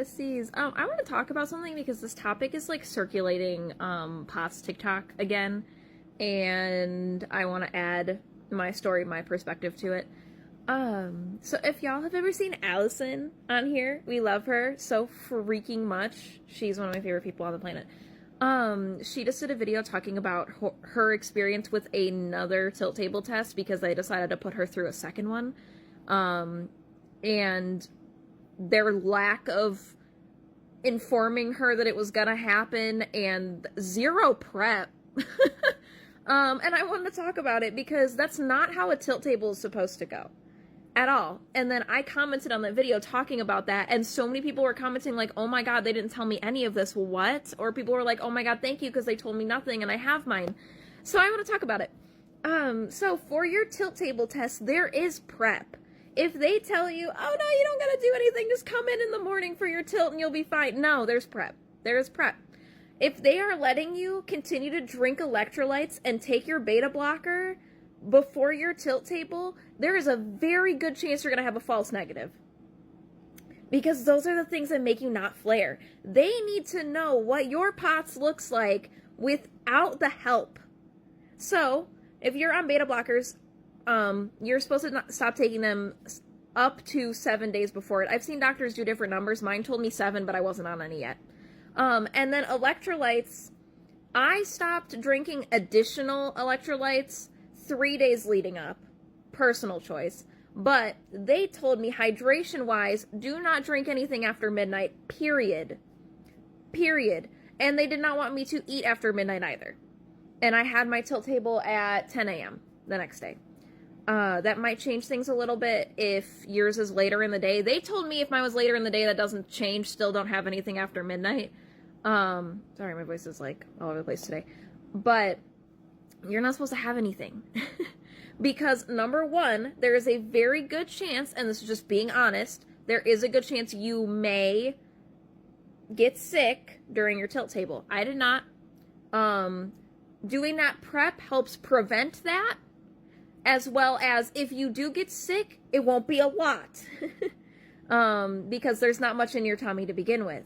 besties. I want to talk about something because this topic is like circulating POTS TikTok again, and I want to add my story, my perspective to it. So if y'all have ever seen Allison on here, we love her so freaking much. She's one of my favorite people on the planet. She just did a video talking about her experience with another tilt table test because they decided to put her through a second one. And their lack of informing her that it was gonna happen and zero prep. And I wanted to talk about it because that's not how a tilt table is supposed to go at all. And then I commented on that video talking about that, and so many people were commenting like, oh my god, they didn't tell me any of this. What? Or people were like, oh my god, thank you, because they told me nothing and I have mine. So I want to talk about it. So for your tilt table test, there is prep. If they tell you, oh no, you don't gotta do anything, just come in the morning for your tilt and you'll be fine. No, there's prep. There is prep. If they are letting you continue to drink electrolytes and take your beta blocker before your tilt table, there is a very good chance you're going to have a false negative. Because those are the things that make you not flare. They need to know what your POTS looks like without the help. So, if you're on beta blockers, you're supposed to not stop taking them up to 7 days before it. I've seen doctors do different numbers. Mine told me 7, but I wasn't on any yet. And then electrolytes, I stopped drinking additional electrolytes 3 days leading up. Personal choice. But they told me hydration-wise, do not drink anything after midnight, period. Period. And they did not want me to eat after midnight either. And I had my tilt table at 10 a.m. the next day. That might change things a little bit if yours is later in the day. They told me if mine was later in the day, that doesn't change. Still don't have anything after midnight. Sorry, my voice is like all over the place today. But you're not supposed to have anything. Because number one, there is a very good chance, and this is just being honest, there is a good chance you may get sick during your tilt table. I did not. Doing that prep helps prevent that, as well as if you do get sick, it won't be a lot. Because there's not much in your tummy to begin with.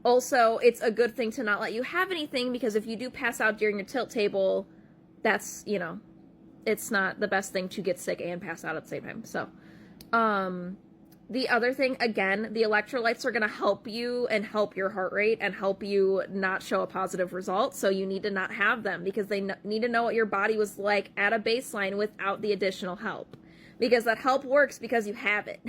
Also, it's a good thing to not let you have anything, because if you do pass out during your tilt table, that's, you know, it's not the best thing to get sick and pass out at the same time. So, the other thing, again, the electrolytes are going to help you and help your heart rate and help you not show a positive result. So you need to not have them, because they need to know what your body was like at a baseline without the additional help, because that help works because you have it.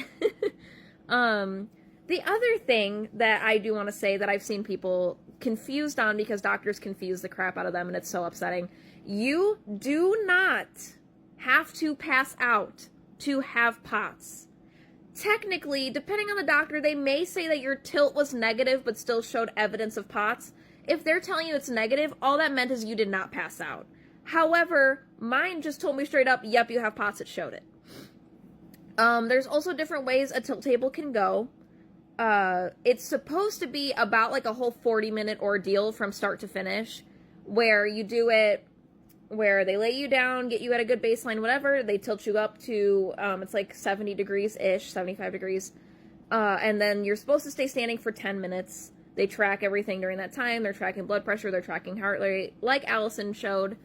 The other thing that I do want to say that I've seen people confused on, because doctors confuse the crap out of them and it's so upsetting. You do not have to pass out to have POTS. Technically, depending on the doctor, they may say that your tilt was negative but still showed evidence of POTS. If they're telling you it's negative, all that meant is you did not pass out. However, mine just told me straight up, yep, you have POTS, it showed it. There's also different ways a tilt table can go. It's supposed to be about like a whole 40-minute ordeal from start to finish, where you do it where they lay you down, get you at a good baseline, whatever, they tilt you up to, it's like 70 degrees-ish, 75 degrees, and then you're supposed to stay standing for 10 minutes. They track everything during that time. They're tracking blood pressure, they're tracking heart rate, like Allison showed,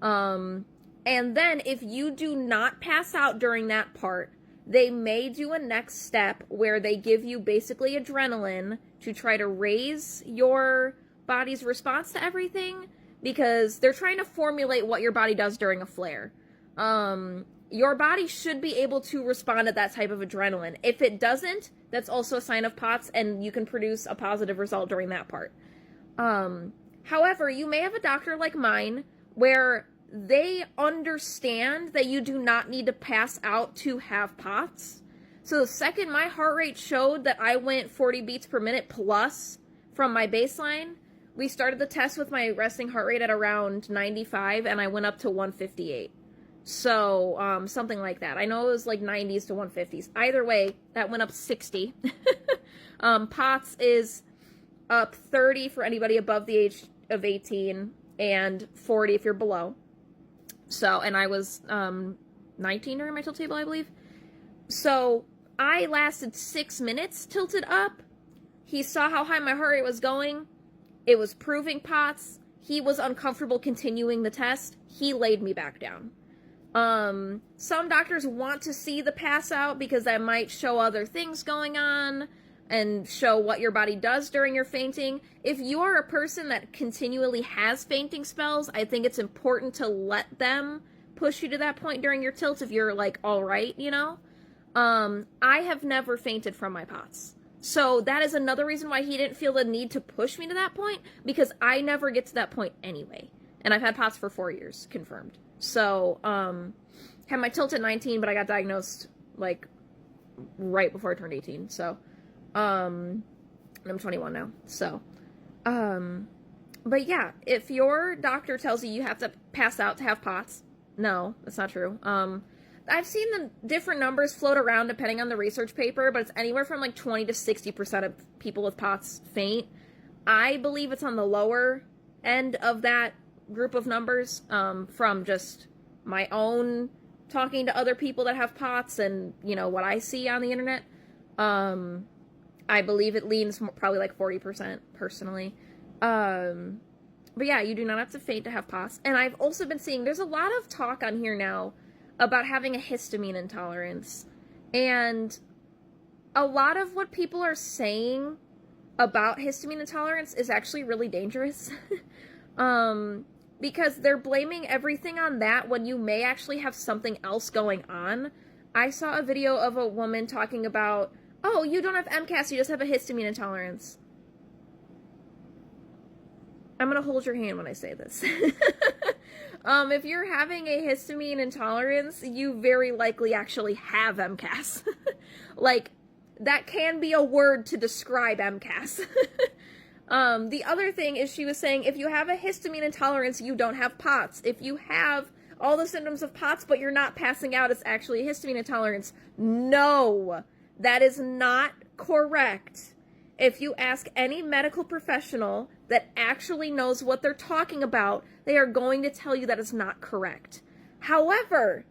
and then if you do not pass out during that part, they may do a next step where they give you basically adrenaline to try to raise your body's response to everything, because they're trying to formulate what your body does during a flare. Your body should be able to respond to that type of adrenaline. If it doesn't, that's also a sign of POTS, and you can produce a positive result during that part. However, you may have a doctor like mine where they understand that you do not need to pass out to have POTS. So the second my heart rate showed that I went 40 beats per minute plus from my baseline, we started the test with my resting heart rate at around 95, and I went up to 158. So, something like that. I know it was like 90s to 150s. Either way, that went up 60. POTS is up 30 for anybody above the age of 18, and 40 if you're below. So, and I was 19 during my tilt table, I believe. So, I lasted 6 minutes tilted up. He saw how high my heart rate was going. It was proving POTS. He was uncomfortable continuing the test. He laid me back down. Some doctors want to see the pass out because that might show other things going on and show what your body does during your fainting. If you're a person that continually has fainting spells, I think it's important to let them push you to that point during your tilt if you're, like, all right, you know? I have never fainted from my POTS. So that is another reason why he didn't feel the need to push me to that point, because I never get to that point anyway. And I've had POTS for 4 years, confirmed. So, had my tilt at 19, but I got diagnosed, like, right before I turned 18. So, I'm 21 now. So, but yeah, if your doctor tells you you have to pass out to have POTS, no, that's not true. I've seen the different numbers float around depending on the research paper, but it's anywhere from like 20 to 60% of people with POTS faint. I believe it's on the lower end of that group of numbers, from just my own talking to other people that have POTS and, you know, what I see on the internet. I believe it leans probably like 40% personally. But yeah, you do not have to faint to have POTS. And I've also been seeing, there's a lot of talk on here now about having a histamine intolerance. And a lot of what people are saying about histamine intolerance is actually really dangerous. Because they're blaming everything on that when you may actually have something else going on. I saw a video of a woman talking about, oh, you don't have MCAS, you just have a histamine intolerance. I'm going to hold your hand when I say this. If you're having a histamine intolerance, you very likely actually have MCAS. Like, that can be a word to describe MCAS. The other thing is she was saying, if you have a histamine intolerance, you don't have POTS. If you have all the symptoms of POTS, but you're not passing out, it's actually a histamine intolerance. No, that is not correct. If you ask any medical professional that actually knows what they're talking about, they are going to tell you that is not correct. However,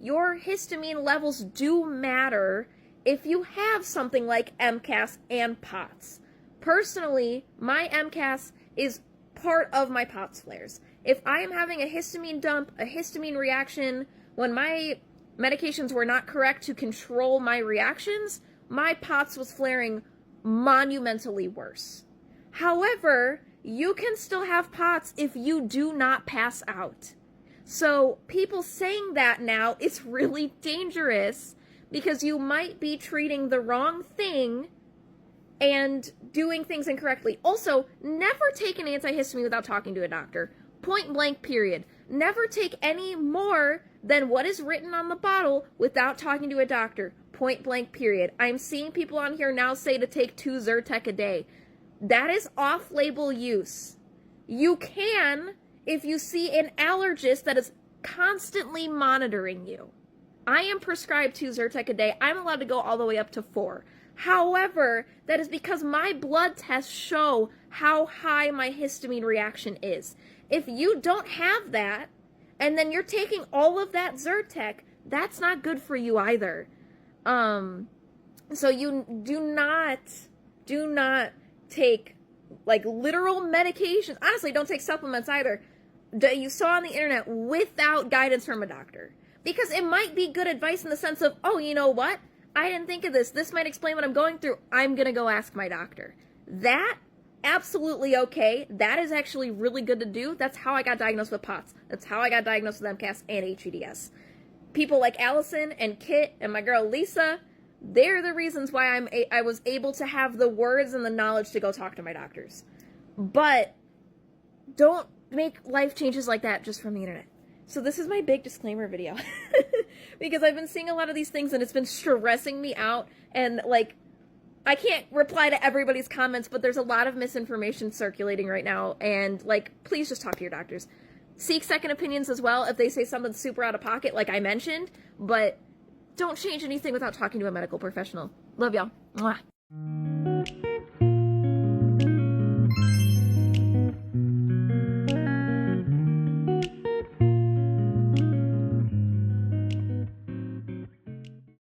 your histamine levels do matter if you have something like MCAS and POTS. Personally, my MCAS is part of my POTS flares. If I am having a histamine dump, a histamine reaction, when my medications were not correct to control my reactions, my POTS was flaring monumentally worse. However, you can still have POTS if you do not pass out. So people saying that now is really dangerous because you might be treating the wrong thing and doing things incorrectly. Also, never take an antihistamine without talking to a doctor. Point blank, period. Never take any more than what is written on the bottle without talking to a doctor. Point blank, period. I'm seeing people on here now say to take 2 Zyrtec a day. That is off-label use. You can if you see an allergist that is constantly monitoring you. I am prescribed 2 Zyrtec a day. I'm allowed to go all the way up to 4. However, that is because my blood tests show how high my histamine reaction is. If you don't have that, and then you're taking all of that Zyrtec, that's not good for you either. So you do not take, like, literal medications. Honestly, don't take supplements either that you saw on the internet without guidance from a doctor. Because it might be good advice in the sense of, oh, you know what? I didn't think of this. This might explain what I'm going through. I'm going to go ask my doctor. That, absolutely okay. That is actually really good to do. That's how I got diagnosed with POTS. That's how I got diagnosed with MCAS and HEDS. People like Allison and Kit and my girl Lisa, they're the reasons why I was able to have the words and the knowledge to go talk to my doctors. But don't make life changes like that just from the internet. So this is my big disclaimer video. Because I've been seeing a lot of these things and it's been stressing me out. And, like, I can't reply to everybody's comments, but there's a lot of misinformation circulating right now. And, like, please just talk to your doctors. Seek second opinions as well if they say something super out of pocket, like I mentioned. But don't change anything without talking to a medical professional. Love y'all. Mwah.